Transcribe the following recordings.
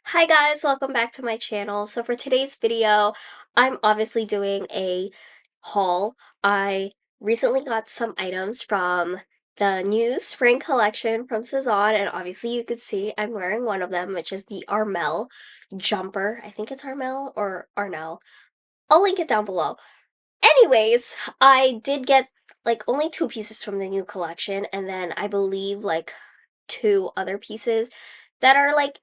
Hi guys, welcome back to my channel. So for today's video, I'm obviously doing a haul. I recently got some items from the new spring collection from Sezane, and obviously you could see I'm wearing one of them, which is the Armel jumper. I think it's Armel or Arnell. I'll link it down below. Anyways, I did get like only two pieces from the new collection, and then I believe like two other pieces that are like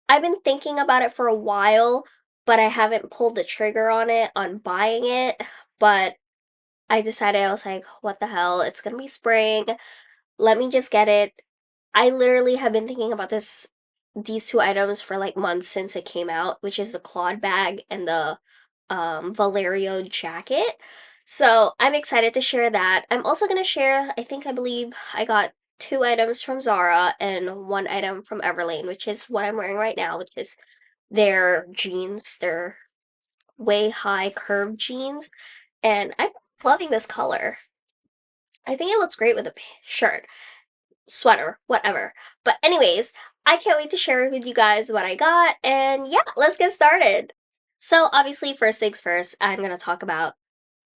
I've been thinking about it for a while, but I haven't pulled the trigger on it on buying it. But I decided I was like, what the hell? It's gonna be spring. Let me just get it. I literally have been thinking about these two items for like months since it came out, which is the cloth bag and the Valero jacket. So I'm excited to share that. I'm also gonna share, I believe I got two items from Zara and one item from Everlane, which is what I'm wearing right now, which is their jeans, their way high curved jeans. And I'm loving this color. I think it looks great with a shirt, sweater, whatever. But anyways, I can't wait to share with you guys what I got, and yeah, let's get started. So obviously, first things first, I'm gonna talk about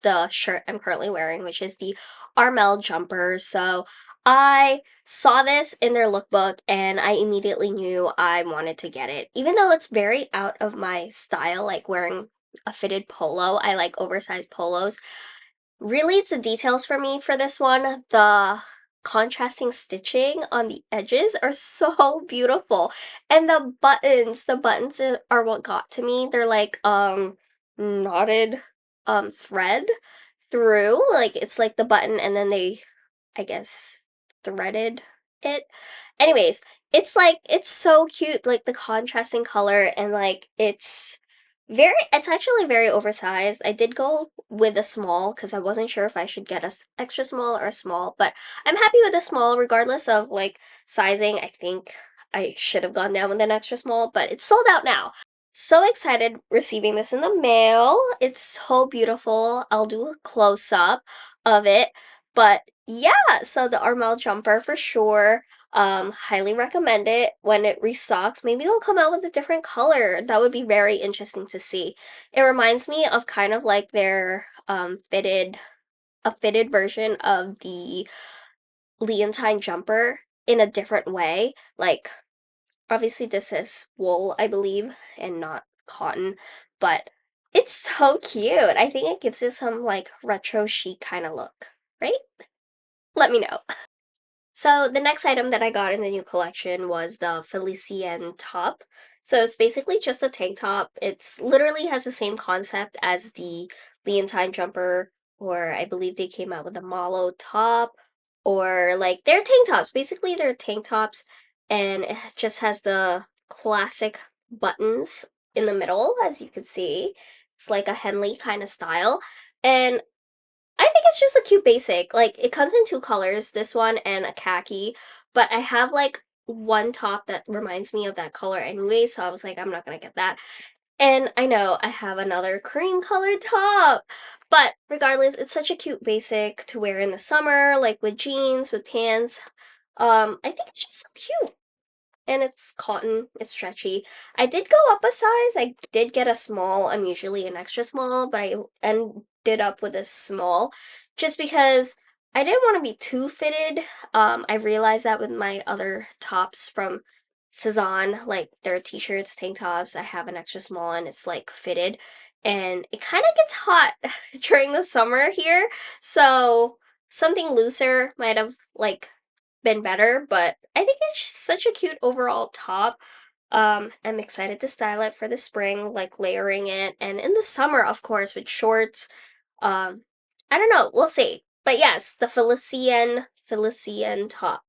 the shirt I'm currently wearing, which is the Armel jumper. So I saw this in their lookbook and I immediately knew I wanted to get it. Even though it's very out of my style, like wearing a fitted polo, I like oversized polos. Really, it's the details for me for this one. The contrasting stitching on the edges are so beautiful. And the buttons are what got to me. They're like knotted thread through. Like it's like the button and then they, I guess, threaded it. Anyways, it's so cute, like the contrasting color and like it's actually very oversized. I did go with a small because I wasn't sure if I should get a extra small or a small, but I'm happy with a small regardless of like sizing. I think I should have gone down with an extra small, but it's sold out now. So excited receiving this in the mail. It's so beautiful. I'll do a close up of it. But yeah, so the Armel jumper for sure. Highly recommend it when it restocks. Maybe they'll come out with a different color. That would be very interesting to see. It reminds me of kind of like their fitted version of the Leontine jumper in a different way. Like obviously this is wool, I believe, and not cotton, but it's so cute. I think it gives it some like retro chic kind of look, right? Let me know. So the next item that I got in the new collection was the Felican top. So it's basically just a tank top. It's literally has the same concept as the Leontine jumper, or I believe they came out with a Malo top, or like they're tank tops. Basically, they're tank tops, and it just has the classic buttons in the middle, as you can see. It's like a Henley kind of style. And I think it's just a cute basic. Like it comes in two colors, this one and a khaki, but I have like one top that reminds me of that color anyway, so I was like, I'm not gonna get that. And I know I have another cream colored top, but regardless, it's such a cute basic to wear in the summer, like with jeans, with pants. I think it's just so cute. And it's cotton, it's stretchy. I did go up a size. I did get a small. I'm usually an extra small, but I ended up with a small just because I didn't want to be too fitted. I realized that with my other tops from Sezane, like their t-shirts, tank tops, I have an extra small and it's like fitted. And it kind of gets hot during the summer here. So something looser might have like been better, but I think it's such a cute overall top. I'm excited to style it for the spring, like layering it, and in the summer, of course, with shorts. Um, I don't know, we'll see. But yes, the Felician top.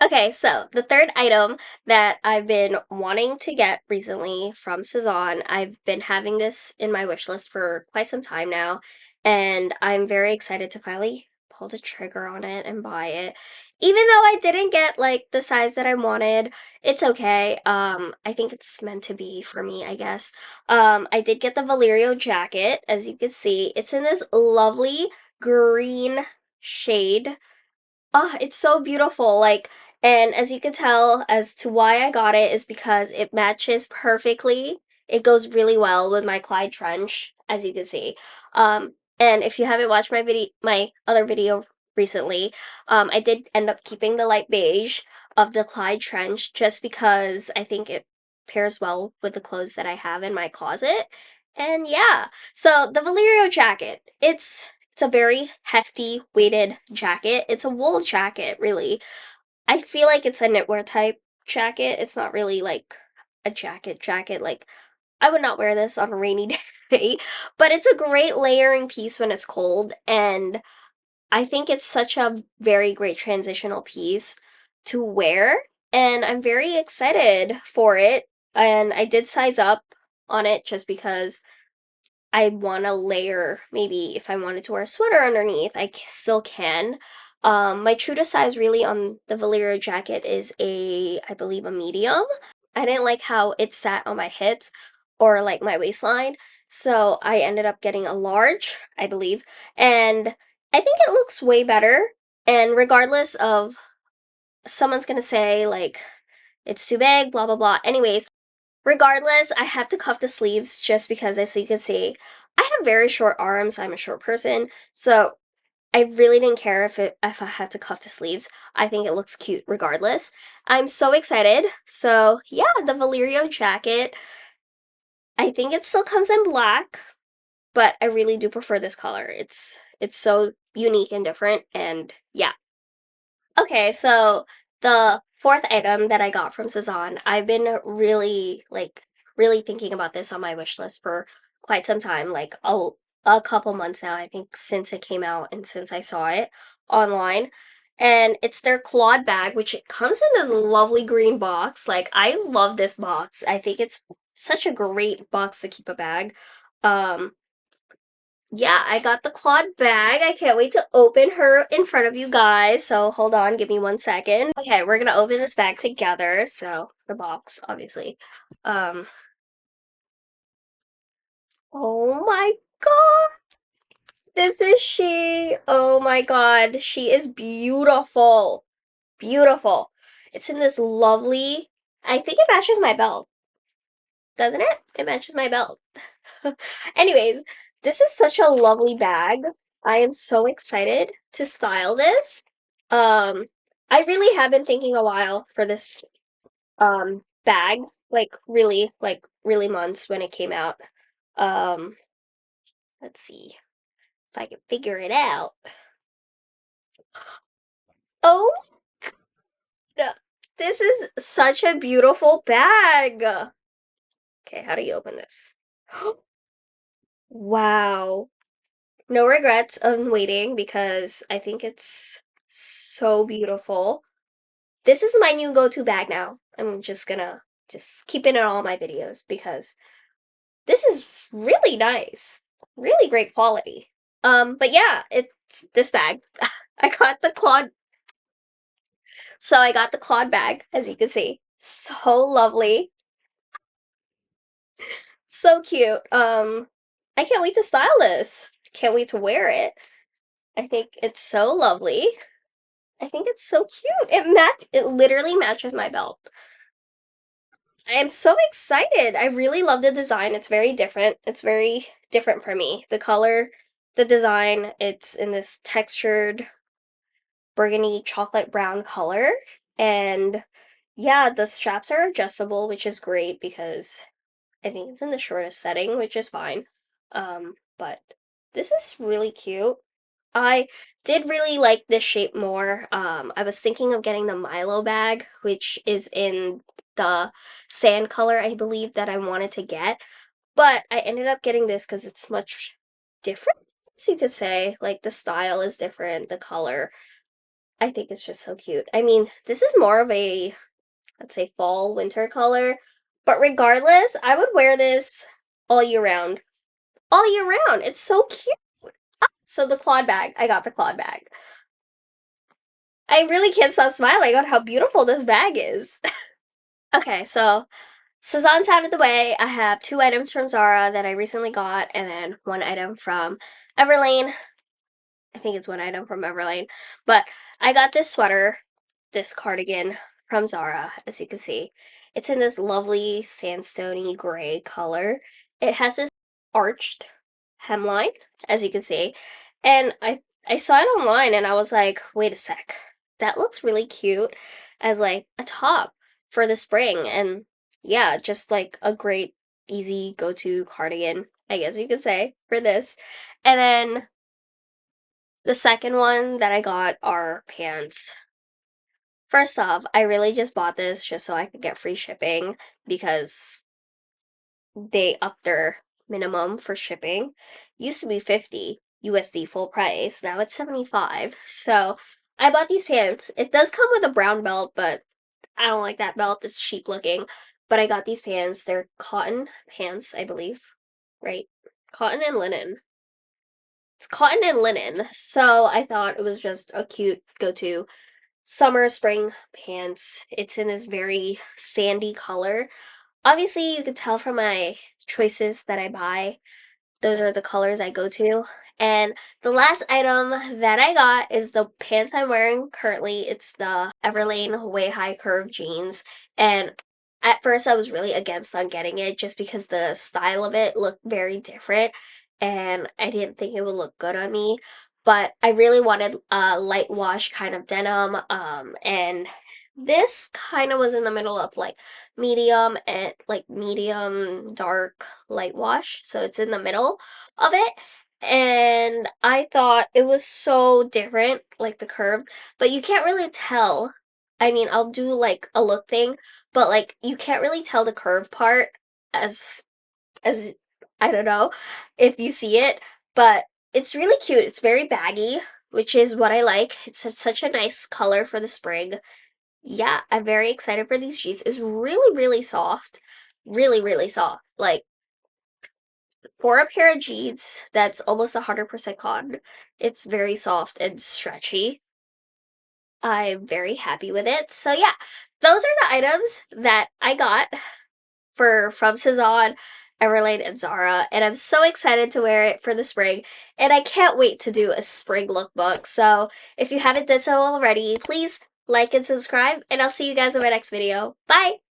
Okay, so the third item that I've been wanting to get recently from Sezane, I've been having this in my wish list for quite some time now, and I'm very excited to finally pull the trigger on it and buy it. Even though I didn't get like the size that I wanted, it's okay. I think it's meant to be for me, I guess. I did get the Valerio jacket, as you can see. It's in this lovely green shade. Oh, it's so beautiful. Like And as you can tell, as to why I got it is because it matches perfectly. It goes really well with my Clyde trench, as you can see. And if you haven't watched my other video recently, I did end up keeping the light beige of the Clyde trench just because I think it pairs well with the clothes that I have in my closet. And yeah, so the Valero jacket, it's a very hefty weighted jacket. It's a wool jacket, really. I feel like it's a knitwear type jacket. It's not really like a jacket. Like I would not wear this on a rainy day, but it's a great layering piece when it's cold, and I think it's such a very great transitional piece to wear, and I'm very excited for it. And I did size up on it just because I want to layer, maybe if I wanted to wear a sweater underneath, still can. My true to size really on the Valero jacket is I believe a medium. I didn't like how it sat on my hips or like my waistline, so I ended up getting a large, I believe, and I think it looks way better. And regardless of someone's gonna say like it's too big, blah blah blah. Anyways, regardless, I have to cuff the sleeves just because, as you can see, I have very short arms. I'm a short person, so I really didn't care if I have to cuff the sleeves. I think it looks cute regardless. I'm so excited. So yeah, the Valerio jacket. I think it still comes in black, but I really do prefer this color. It's so unique and different, and yeah. Okay, so the fourth item that I got from Sezane, I've been really thinking about this on my wish list for quite some time, like a couple months now, I think, since it came out and since I saw it online. And it's their Claude bag, which it comes in this lovely green box. Like, I love this box. I think it's such a great box to keep a bag. Um, yeah, I got the Claude bag. I can't wait to open her in front of you guys. So hold on, give me 1 second. Okay, we're gonna open this bag together. So the box, obviously. Um, oh my god, this is she. Oh my god, she is beautiful. Beautiful. It's in this lovely, I think it matches my belt, doesn't it? It matches my belt. Anyways, this is such a lovely bag. I am so excited to style this. Um, I really have been thinking a while for this bag, like really months when it came out. Um, let's see if I can figure it out. Oh, no, this is such a beautiful bag. Okay, how do you open this? Wow. No regrets on waiting because I think it's so beautiful. This is my new go-to bag now. I'm just gonna just keep it in all my videos because this is really nice. Really great quality. But yeah, it's this bag. I got the Claude, so I got the Claude bag, as you can see. So lovely. So cute. I can't wait to style this. Can't wait to wear it. I think it's so lovely. I think it's so cute. It literally matches my belt. I am so excited. I really love the design. It's very different. It's very different for me. The color, the design, it's in this textured burgundy chocolate brown color. And yeah, the straps are adjustable, which is great because I think it's in the shortest setting, which is fine. But this is really cute. I did really like this shape more. I was thinking of getting the Milo bag, which is in the sand color, I believe, that I wanted to get. But I ended up getting this because it's much different, as you could say. Like, the style is different, the color. I think it's just so cute. I mean, this is more of a, let's say, fall, winter color. But regardless, I would wear this all year round. All year round. It's so cute. So the Claude bag, I got the Claude bag. I really can't stop smiling on how beautiful this bag is. Okay, so Sezane's out of the way. I have 2 items from Zara that I recently got, and then 1 item from Everlane. I think it's 1 item from Everlane. But I got this sweater. this cardigan from Zara, as you can see. It's in this lovely sandstone-y gray color. It has this arched hemline, as you can see. And I saw it online and I was like, wait a sec. That looks really cute as like a top for the spring. And yeah, just like a great easy go-to cardigan, I guess you could say, for this. And then the second one that I got are pants. First off, I really just bought this just so I could get free shipping because they upped their minimum for shipping. Used to be 50 USD full price, now it's 75. So I bought these pants. It does come with a brown belt, but I don't like that belt. It's cheap looking. But I got these pants. They're cotton pants, I believe. Right? Cotton and linen. It's cotton and linen. So I thought it was just a cute go-to summer spring pants. It's in this very sandy color. Obviously, you could tell from my choices that I buy, those are the colors I go to. And the last item that I got is the pants I'm wearing currently. It's the Everlane Way High Curve jeans. And at first I was really against on getting it just because the style of it looked very different and I didn't think it would look good on me. But I really wanted a light wash kind of denim. And this kind of was in the middle of like medium and like medium dark light wash. So it's in the middle of it. And I thought it was so different, like the curve, but you can't really tell. I mean, I'll do like a look thing, but like you can't really tell the curve part as as I don't know if you see it, but it's really cute. It's very baggy, which is what I like. Such a nice color for the spring. Yeah, I'm very excited for these jeans. It's really, really soft. Really, really soft. Like, for a pair of jeans that's almost 100% cotton, it's very soft and stretchy. I'm very happy with it. So yeah, those are the items that I got for from Sezane, Everlane, and Zara, and I'm so excited to wear it for the spring, and I can't wait to do a spring lookbook. So if you haven't done so already, please like and subscribe, and I'll see you guys in my next video. Bye!